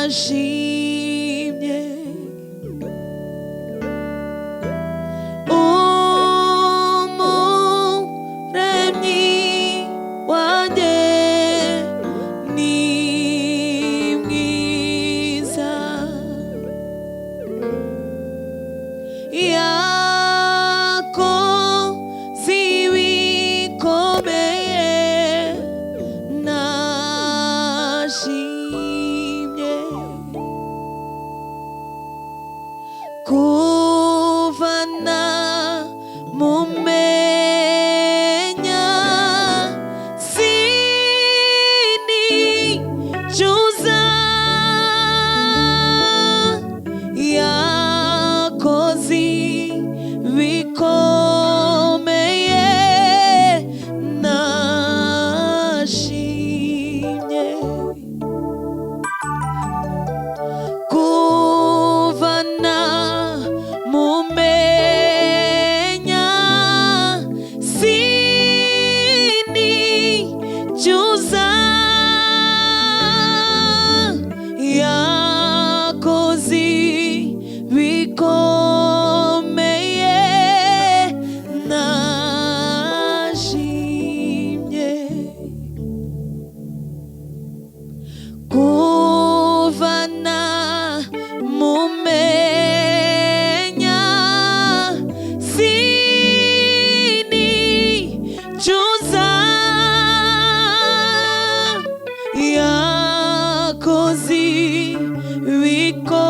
nashimye umuremyi wanjye ni mwiza yakoze ibikomeye nashimye kuvana mumenya sinicuza yakoze bikomeye nashimye kuvana mumenya sinicuza yakoze bikomeye nashimye kuvana mumenya sinicuza yakoze bikomeye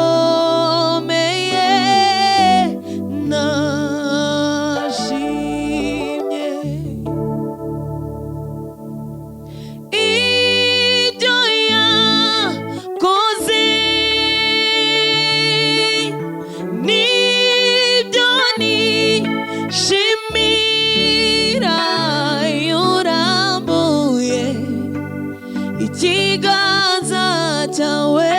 nashimye ibyo yakoze nibyo nishimira yurambuye ikiganza cyawe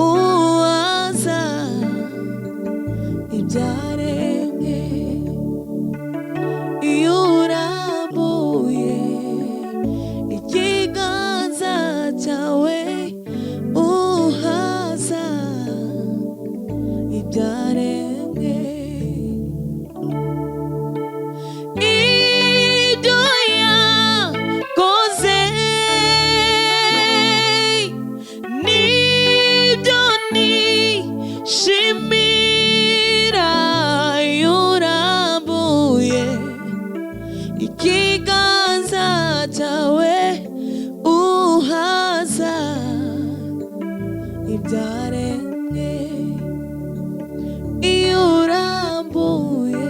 uwaza ibyaremwe yurambuye ikiganza cyawe uhaza ibyaremwe ibyo yakoze nibyo nishimira yurambuye ikiganza cyawe uhaza ibyaremwe yurambuye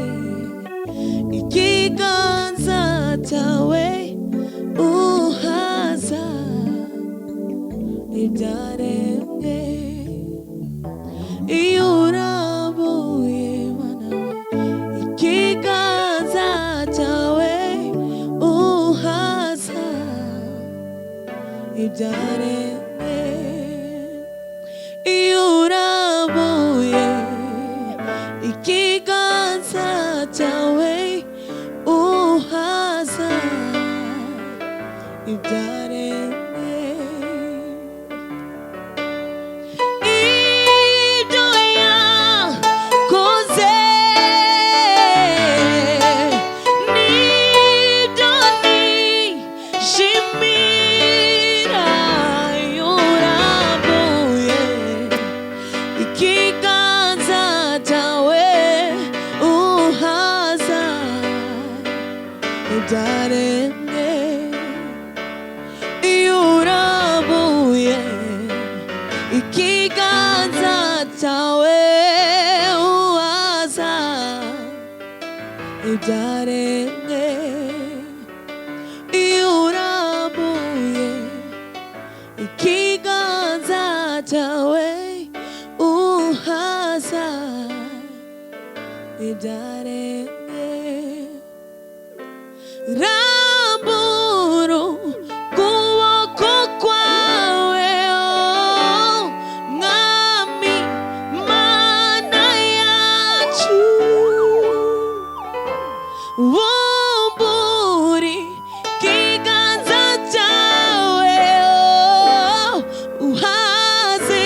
ikiganza cyawe uhaza ibyaremwe yurambuye mana ikiganza cyawe uhaza ibyaremwe yurambuye ikiganza cyawe uhaza ibyaremwe ibyo yakoze nibyo nishimira yurambuye ikiganza cyawe uhaza ibyaremwe yurambuye ikiganza cyawe uhaza ibyaremwe yurambuye ikiganza cyawe uhaza ibyaremwe rambura ukuboko kwawe mwami mana yacu bumburi kiganza cyawe uhaze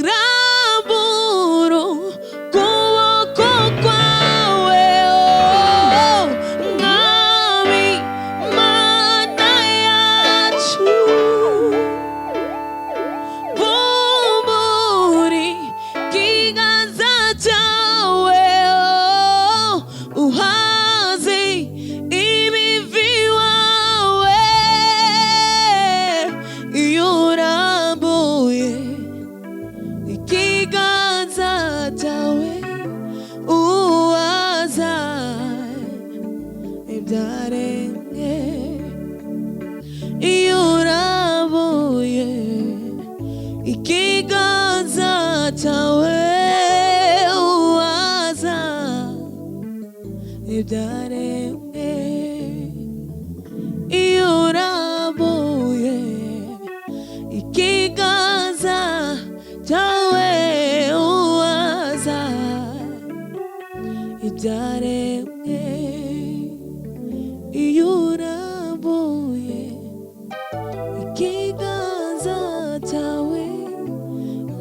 Rambura ukuboko kwawe, Mwami Mana yacu. Bumbura ikiganza cyawe, uhaze imivi wawe. Iyo urambuye ikiganza cyawe, uhaza ibyaremwe. Iyo urambuye ikiganza cyawe, uhaza ibyaremwe. Iyo urambuye ikiganza cyawe, uhaza ibyaremwe. Iyo urambuye ikiganza cyawe,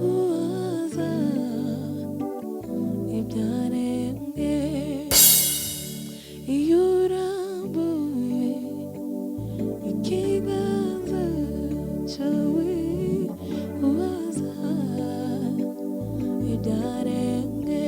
uhaza ibyaremwe. Iyo urambuye ikiganza cyawe, uhaza ibyaremwe.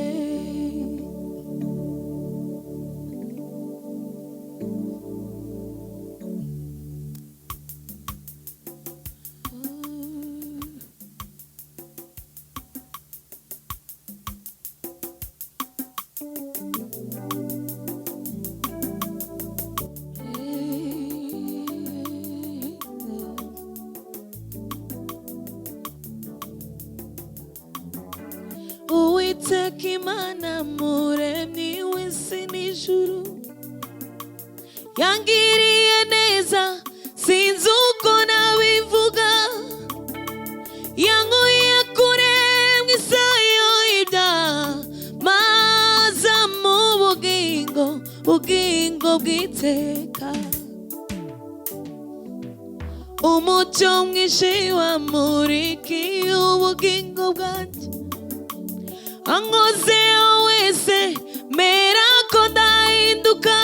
Uwiteka Imana muremyi w'isi n'ijuru, yangiriye neza sinzi uko nabivuga. Yankuye kure mu isayo y'ibyaha, maza mu bugingo bw'iteka. Umucyo mwinshi wamurikiye ubugingo bwanjye, ankozeho wese mera ko ndahinduka.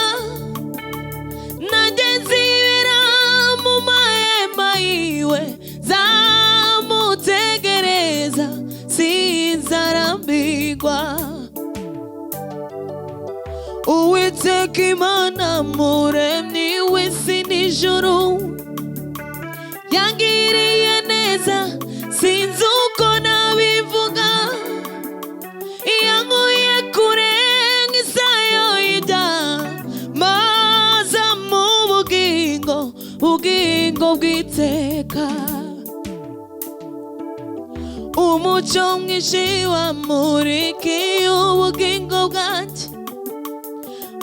Nanjye nzibera mu mahema yiwe, zamutegereza sinzarambirwa. Uwiteka Imana muremyi w'isi n'ijuru, yangiriye neza sinzi uko nabivuga. Yankuye kure nk'isayo y'ibyaha, maza mu bugingo bw'iteka. Umucyo mwinshi wamurikiye ubugingo bwanjye,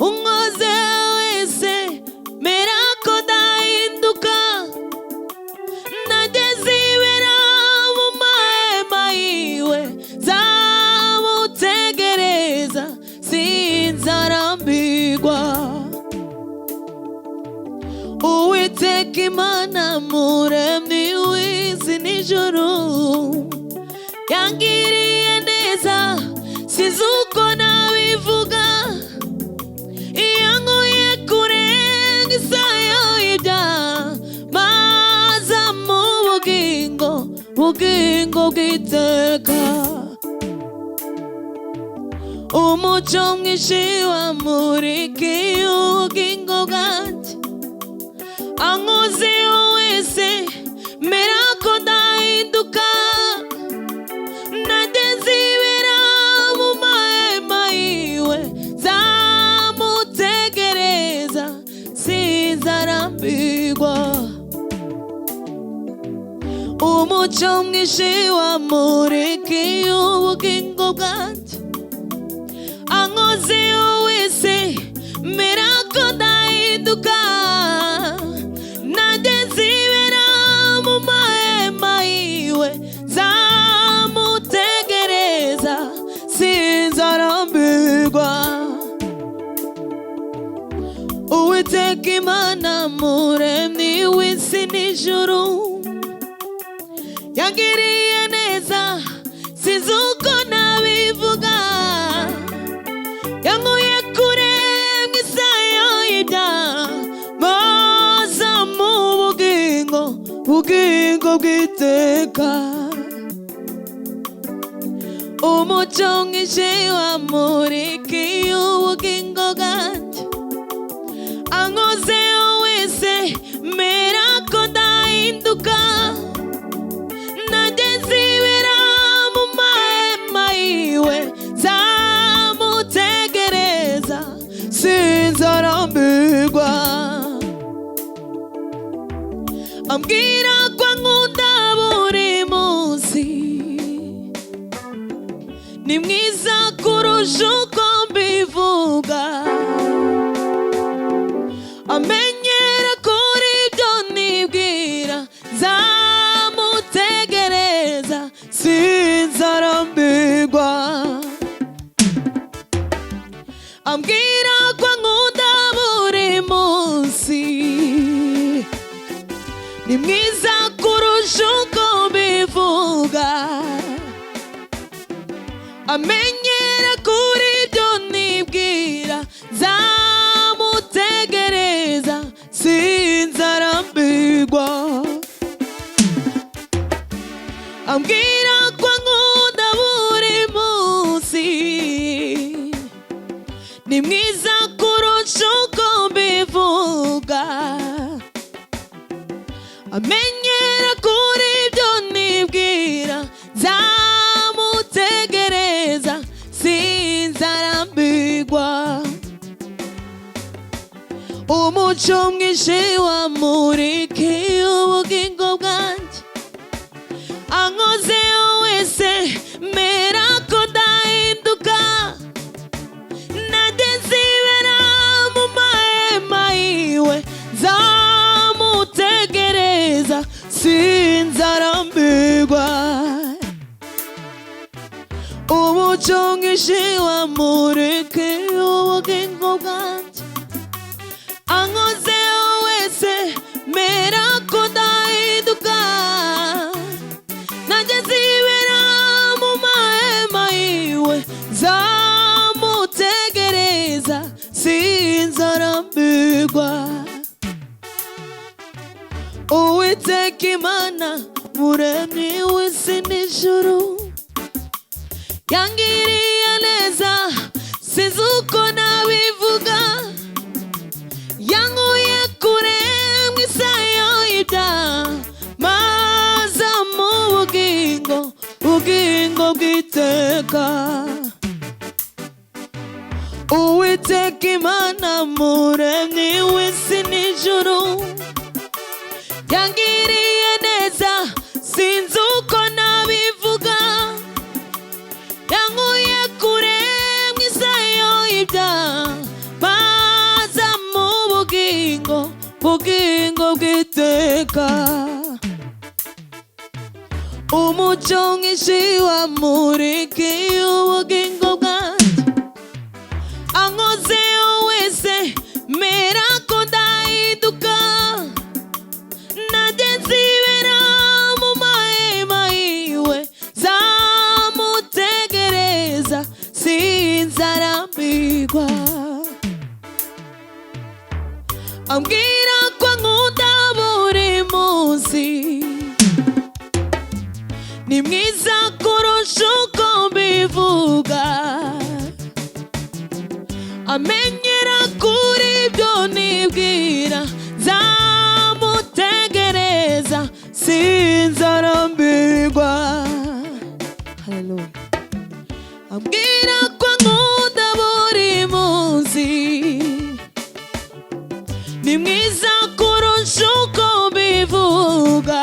unkozeho wese mera ko ndahinduka. Nanjye nzibera mu mahema yiwe, zamutegereza sinzarambirwa. Uwiteka Imana muremyi w'isi n'ijuru, yangiriye neza sinzi uko nabivuga. Yankuye kure nk'isayo y'ibyaha, maza mu bugingo bw'iteka. Umucyo mwinshi wamurikiye ubugingo bwanjye, ankozeho wese mera ko ndahinduka. Nanjye nzibera mu mahema yiwe, zamutegereza sinzarambirwa. Umucyo mwinshi wamurikiye ubugingo bwanjye, ankozeho wese mera ko ndahinduka. Nanjye nzibera mu mahema yiwe, zamutegereza sinzarambirwa. Uwiteka Imana muremyi w'isi n'ijuru, yangiriye neza sinzi uko nabivuga, yankuye kure mw'isayo y'ibyaha maza mu bugingo bw'iteka. Umucyo mwinshi wamurikiye ubugingo bwanjye, ankozeho wese mera ko ndahinduka, nanjye nzibera mu mahema yiwe, nzamutegereza sinzarambirwa. Ambwira ko ankunda buri munsi, ni mwiza kurusha uko mbivuga, amenyera kuri ibyo nibwira, nzamutegereza sinzarambirwa. Ambwira ko ankunda buri munsi, ni mwiza kurusha uko mbivuga, amenyera kuri ibyo nibwira, nzamutegereza sinzarambirwa. Ambwira ko ankunda buri munsi, ni mwiza kurusha uko mbivuga, amenyera kuri ibyo nibwira, nzamutegereza sinzarambirwa. Umucyo mwinshi wamurikiye ubugingo bwanjye, ankozeho wese mera ko ndahinduka, nanjye nzibera mu mahema yiwe, nzamutegereza sinzarambirwa. Umucyo mwinshi wamurikiye ubugingo bwanjye, ankozeho wese mera ko ndahinduka, nanjye nzibera mu mahema yiwe, nzamutegereza sinzarambirwa. Uwiteka Imana muremyi w'isi n'ijuru, yangiriye neza sinzi uko nabivuga, yankuye kure mw'isayo y'ibyaha maza mu bugingo bw'iteka. Uwiteka Imana muremyi w'isi n'ijuru, yangiriye neza sinzi uko nabivuga, yankuye kure mw'isayo y'ibyaha maza mu bugingo bw'iteka. Umucyo mwinshi wamurikiye ubugingo bwanjye, ankozeho wese mera ko ndahinduka, nanjye nzibera mu mahema yiwe, nzamutegereza sinzarambirwa. Ambwira ko ankunda buri munsi, ni mwiza kurusha uko mbivuga, amenyera kuri ibyo nibwira, nzamutegereza sinzarambirwa. Hallelujah. Ambwira ko ankunda buri munsi, ni mwiza kurusha uko mbivuga,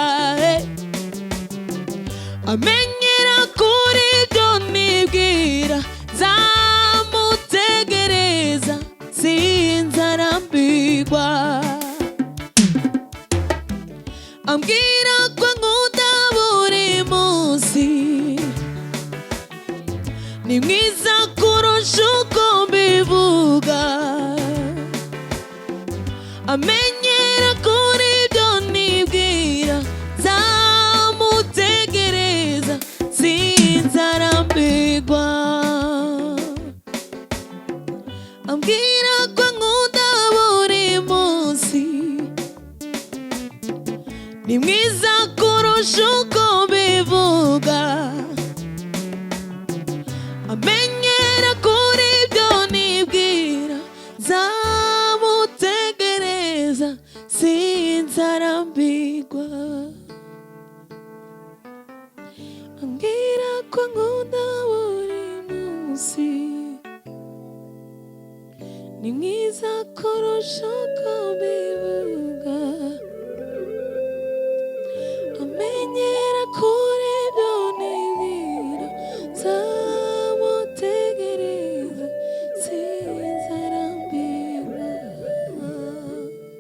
amenyera kuri ibyo nibwira, nzamutegereza sinzarambirwa. Ambwira ko ankunda buri munsi, ni mwiza kurusha uko mbivuga, amenyera kuri ibyo nibwira, nzamutegereza ni mwiza kurusha uko mbivuga.